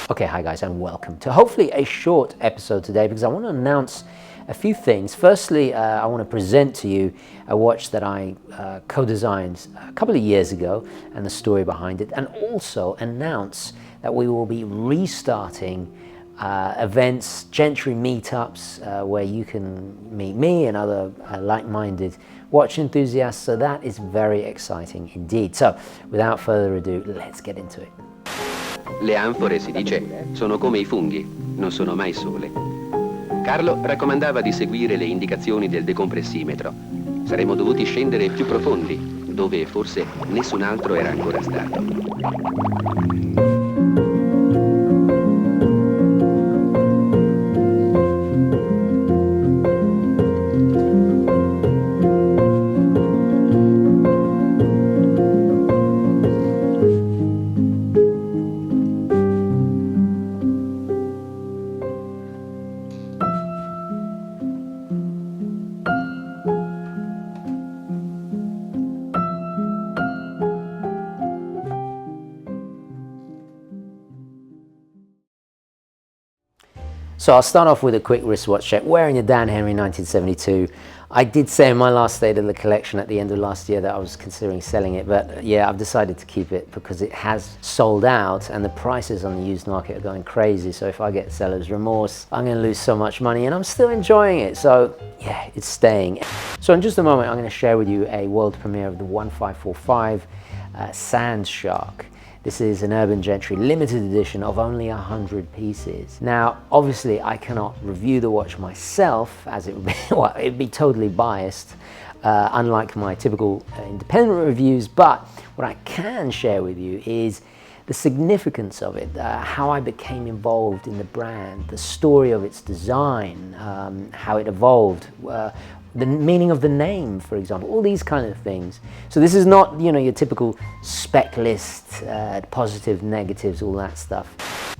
Okay, hi guys and welcome to hopefully a short episode today because I want to announce a few things. Firstly, I want to present to you a watch that I co-designed a couple of years ago and the story behind it, and also announce that we will be restarting events, Gentry meetups, where you can meet me and other like-minded watch enthusiasts. So that is very exciting indeed. So without further ado, let's get into it. Le anfore, si dice, sono come I funghi, non sono mai sole. Carlo raccomandava di seguire le indicazioni del decompressimetro. Saremmo dovuti scendere più profondi, dove forse nessun altro era ancora stato. So I'll start off with a quick wristwatch check. Wearing a Dan Henry 1972. I did say in my last state of the collection at the end of last year that I was considering selling it, but yeah, I've decided to keep it because it has sold out and the prices on the used market are going crazy. So if I get seller's remorse, I'm going to lose so much money, and I'm still enjoying it. So yeah, it's staying. So in just a moment, I'm going to share with you a world premiere of the 1545 Sand Shark. This is an Urban Gentry limited edition of only 100 pieces. Now, obviously, I cannot review the watch myself, as it would be, well, it'd be totally biased, unlike my typical independent reviews. But what I can share with you is the significance of it, how I became involved in the brand, the story of its design, how it evolved, the meaning of the name, for example, all these kind of things. So this is not, you know, your typical spec list, positive, negatives, all that stuff.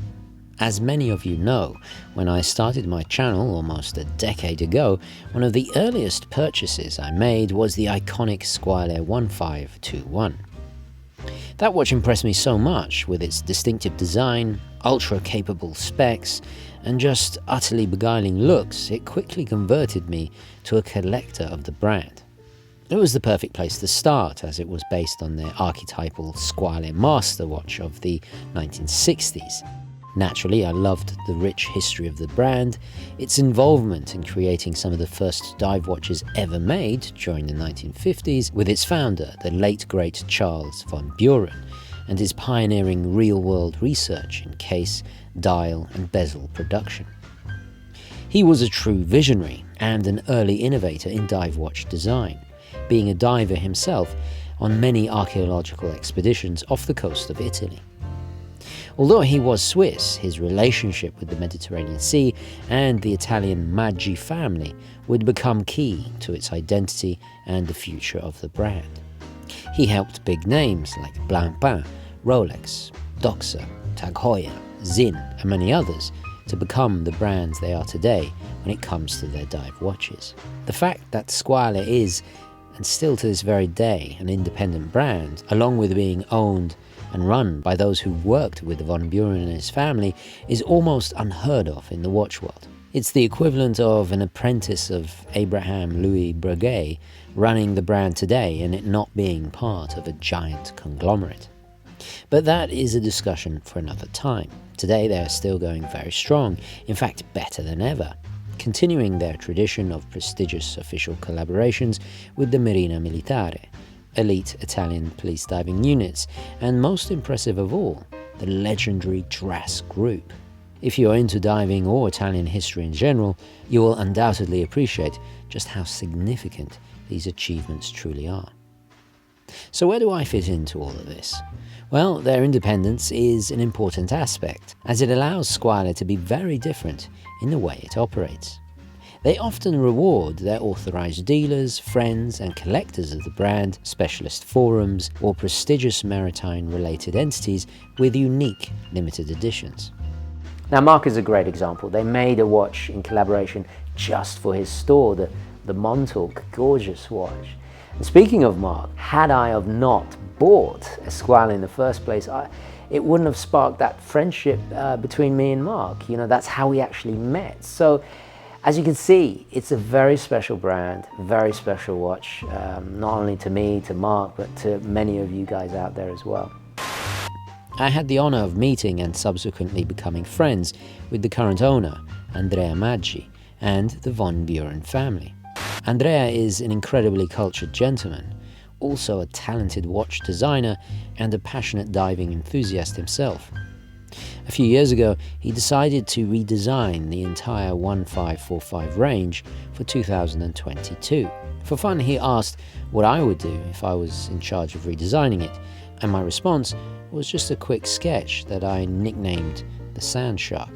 As many of you know, when I started my channel almost a decade ago, one of the earliest purchases I made was the iconic Squale 1521. That watch impressed me so much with its distinctive design, ultra-capable specs, and just utterly beguiling looks, it quickly converted me to a collector of the brand. It was the perfect place to start, as it was based on their archetypal Squale master watch of the 1960s. Naturally, I loved the rich history of the brand, its involvement in creating some of the first dive watches ever made during the 1950s, with its founder, the late great Charles von Buren, and his pioneering real-world research in case, dial and bezel production. He was a true visionary and an early innovator in dive watch design, being a diver himself on many archaeological expeditions off the coast of Italy. Although he was Swiss, his relationship with the Mediterranean Sea and the Italian Maggi family would become key to its identity and the future of the brand. He helped big names like Blancpain, Rolex, Doxa, Tag Heuer, Zinn, and many others to become the brands they are today when it comes to their dive watches. The fact that Squale is, and still to this very day, an independent brand, along with being owned and run by those who worked with von Buren and his family, is almost unheard of in the watch world. It's the equivalent of an apprentice of Abraham Louis Breguet running the brand today and it not being part of a giant conglomerate. But that is a discussion for another time. Today they are still going very strong, in fact better than ever, continuing their tradition of prestigious official collaborations with the Marina Militare, elite Italian police diving units, and most impressive of all, the legendary Dras Group. If you are into diving or Italian history in general, you will undoubtedly appreciate just how significant these achievements truly are. So where do I fit into all of this? Well, their independence is an important aspect, as it allows Squale to be very different in the way it operates. They often reward their authorized dealers, friends and collectors of the brand, specialist forums, or prestigious maritime-related entities with unique limited editions. Now, Mark is a great example. They made a watch in collaboration just for his store, the Montauk, gorgeous watch. And speaking of Mark, had I have not bought a Squale in the first place, it wouldn't have sparked that friendship between me and Mark. You know, that's how we actually met. So as you can see, it's a very special brand, very special watch, not only to me, to Mark, but to many of you guys out there as well. I had the honor of meeting and subsequently becoming friends with the current owner, Andrea Maggi, and the von Buren family. Andrea is an incredibly cultured gentleman, also a talented watch designer and a passionate diving enthusiast himself. A few years ago, he decided to redesign the entire 1545 range for 2022. For fun, he asked what I would do if I was in charge of redesigning it, and my response was just a quick sketch that I nicknamed the Sand Shark.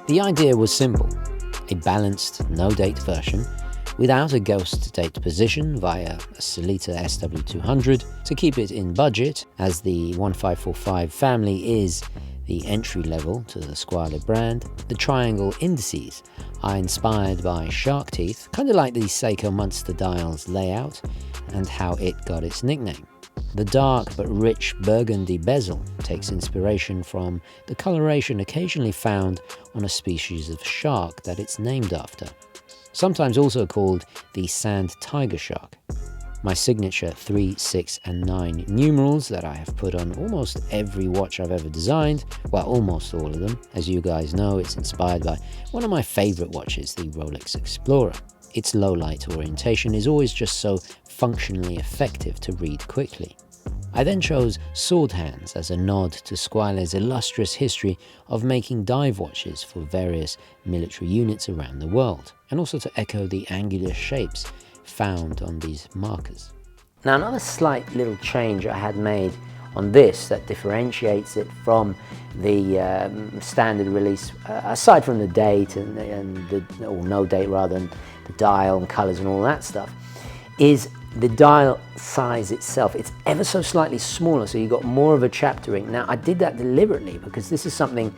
The idea was simple: a balanced, no-date version without a ghost date position via a Sellita SW200 to keep it in budget, as the 1545 family is the entry level to the Squale brand. The triangle indices are inspired by shark teeth, kind of like the Seiko Munster dial's layout and how it got its nickname. The dark but rich burgundy bezel takes inspiration from the coloration occasionally found on a species of shark that it's named after, sometimes also called the sand tiger shark. My signature 3, 6 and 9 numerals that I have put on almost every watch I've ever designed, well, almost all of them. As you guys know, it's inspired by one of my favorite watches, the Rolex Explorer. Its low light orientation is always just so functionally effective to read quickly. I then chose sword hands as a nod to Squale's illustrious history of making dive watches for various military units around the world, and also to echo the angular shapes found on these markers. Now, another slight little change I had made on this that differentiates it from the standard release, aside from the date or no date rather, and the dial and colors and all that stuff, is the dial size itself. It's ever so slightly smaller, so you've got more of a chaptering. Now, I did that deliberately because this is something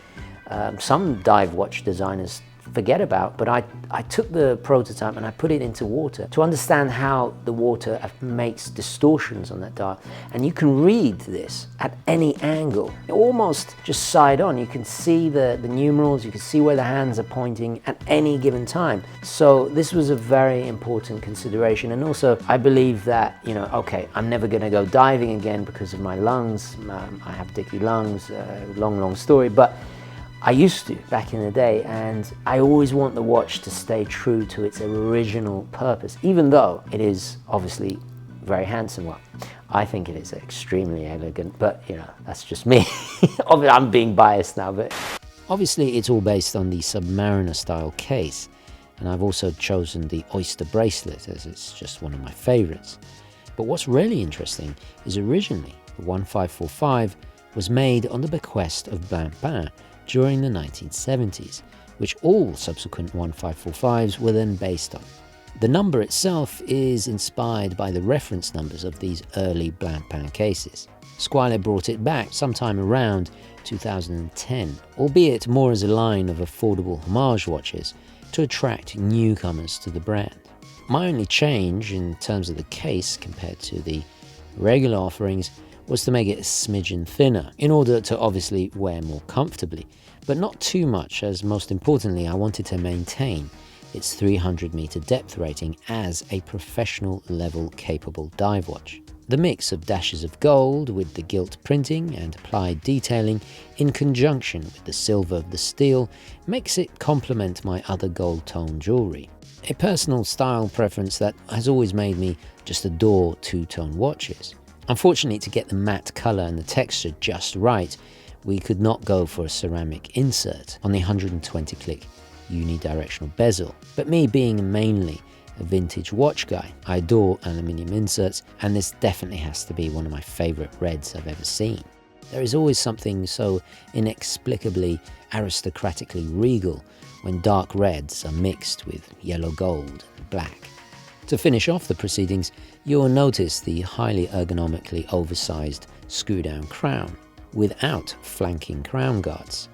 some dive watch designers forget about, but I took the prototype and I put it into water to understand how the water makes distortions on that dial. And you can read this at any angle, almost just side on. You can see the numerals, you can see where the hands are pointing at any given time. So this was a very important consideration. And also, I believe that, you know, okay, I'm never gonna go diving again because of my lungs. I have dicky lungs, long story, but I used to back in the day, and I always want the watch to stay true to its original purpose, even though it is obviously very handsome. Well, I think it is extremely elegant, but you know, that's just me. I'm being biased now, but obviously it's all based on the Submariner style case, and I've also chosen the Oyster bracelet as it's just one of my favorites. But what's really interesting is originally the 1545 was made on the bequest of Blancpain during the 1970s, which all subsequent 1545s were then based on. The number itself is inspired by the reference numbers of these early Blancpain cases. Squale brought it back sometime around 2010, albeit more as a line of affordable homage watches to attract newcomers to the brand. My only change in terms of the case compared to the regular offerings was to make it a smidgen thinner in order to obviously wear more comfortably, but not too much, as most importantly I wanted to maintain its 300-meter depth rating as a professional level capable dive watch. The mix of dashes of gold with the gilt printing and applied detailing in conjunction with the silver of the steel makes it complement my other gold tone jewellery. A personal style preference that has always made me just adore two-tone watches. Unfortunately, to get the matte colour and the texture just right, we could not go for a ceramic insert on the 120-click unidirectional bezel. But me being mainly a vintage watch guy, I adore aluminium inserts, and this definitely has to be one of my favourite reds I've ever seen. There is always something so inexplicably aristocratically regal when dark reds are mixed with yellow gold and black. To finish off the proceedings, you'll notice the highly ergonomically oversized screw-down crown. without flanking crown guards.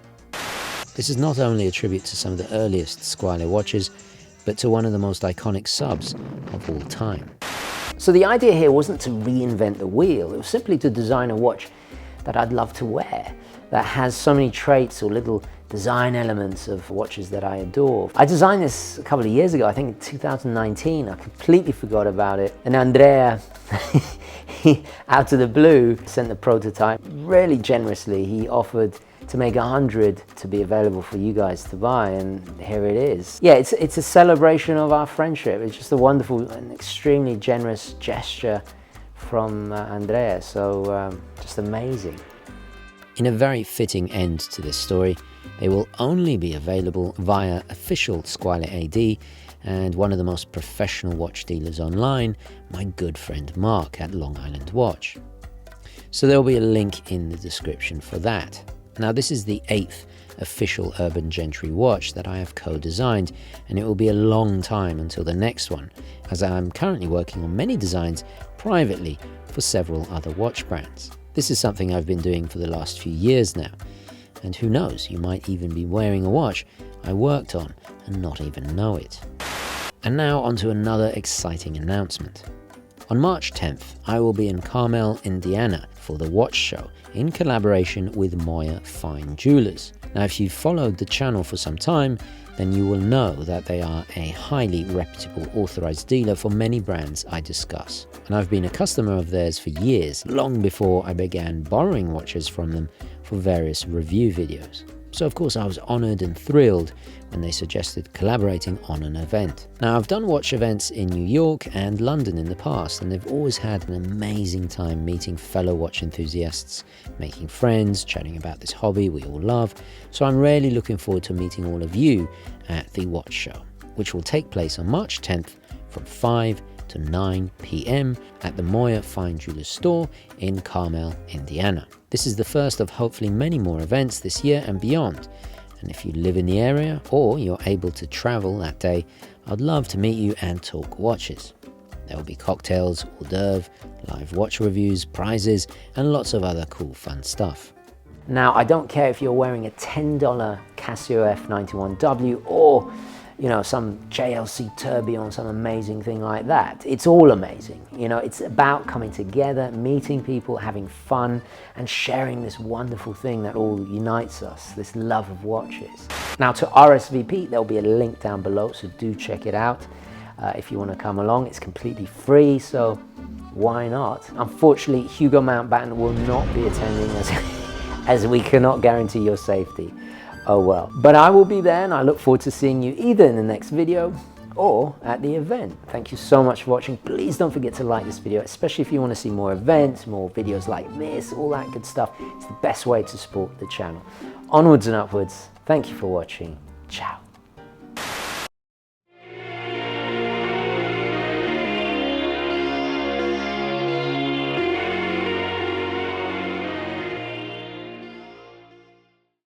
This is not only a tribute to some of the earliest Squale watches, but to one of the most iconic subs of all time. So the idea here wasn't to reinvent the wheel, it was simply to design a watch that I'd love to wear, that has so many traits or little design elements of watches that I adore. I designed this a couple of years ago, I think in 2019, I completely forgot about it. And Andrea, out of the blue, sent the prototype. Really generously, he offered to make 100 to be available for you guys to buy, and here it is. Yeah, it's a celebration of our friendship. It's just a wonderful and extremely generous gesture from Andrea, so just amazing. In a very fitting end to this story, they will only be available via official Squale AD and one of the most professional watch dealers online, my good friend Mark at Long Island Watch. So there will be a link in the description for that. Now, this is the 8th official Urban Gentry watch that I have co-designed, and it will be a long time until the next one, as I am currently working on many designs privately for several other watch brands. This is something I've been doing for the last few years now, and who knows, you might even be wearing a watch I worked on and not even know it. And now on to another exciting announcement. On March 10th, I will be in Carmel, Indiana for the watch show in collaboration with Moyer Fine Jewelers. Now, if you've followed the channel for some time, then you will know that they are a highly reputable authorized dealer for many brands I discuss. And I've been a customer of theirs for years, long before I began borrowing watches from them for various review videos. So of course I was honored and thrilled when they suggested collaborating on an event. Now, I've done watch events in New York and London in the past, and they've always had an amazing time meeting fellow watch enthusiasts, making friends, chatting about this hobby we all love. So I'm really looking forward to meeting all of you at the watch show, which will take place on March 10th from 5 to 9 p.m. at the Moyer Fine Jewelers store in Carmel, Indiana. This is the first of hopefully many more events this year and beyond. And if you live in the area or you're able to travel that day, I'd love to meet you and talk watches. There will be cocktails, hors d'oeuvre, live watch reviews, prizes, and lots of other cool fun stuff. Now, I don't care if you're wearing a $10 Casio F91W or some JLC Tourbillon, some amazing thing like that. It's all amazing. It's about coming together, meeting people, having fun, and sharing this wonderful thing that all unites us, this love of watches. Now, to RSVP, there'll be a link down below, so do check it out. If you want to come along, it's completely free, so why not? Unfortunately, Hugo Mountbatten will not be attending as we cannot guarantee your safety. Oh well. But I will be there, and I look forward to seeing you either in the next video or at the event. Thank you so much for watching. Please don't forget to like this video, especially if you want to see more events, more videos like this, all that good stuff. It's the best way to support the channel. Onwards and upwards. Thank you for watching. Ciao.